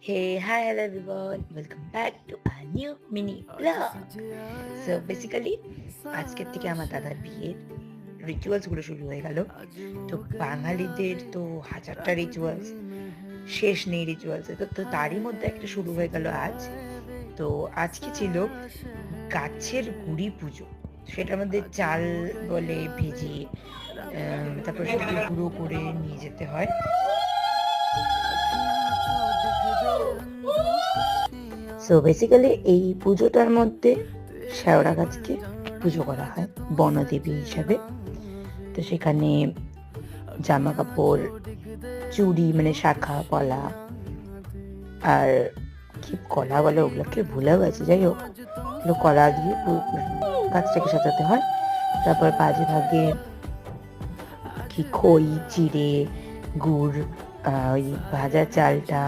Hey, hi, hello everyone. Welcome back to a new mini vlog. So basically, আজকের থেকে আমার দাদার বিয়ের রিচুয়ালস গুলো শুরু হয়ে গেল। তো বাঙালিদের তো হাজারটা রিচুয়ালস, শেষ নেই রিচুয়ালস। তো তারই মধ্যে একটা শুরু হয়ে গেল আজ। তো আজকে ছিল গাছের গুড়ি পুজো। সেটার মধ্যে চাল বলে ভেজে তারপর সেটাকে গুঁড়ো করে নিয়ে যেতে হয়। সো বেসিক্যালি এই পুজোটার মধ্যে শ্যাওড়া গাছকে পুজো করা হয় বনদেবী হিসাবে। তো সেখানে জামা কাপড়, চুড়ি মানে শাখা পলা, আর কি কলা বলে ওগুলোকে ভুলেও গেছে, যাই হোক ওগুলো কলা দিয়ে গাছটাকে সাজাতে হয়। তারপর বাজে ভাগে কি খই চিড়ে গুড়, ওই ভাজা চালটা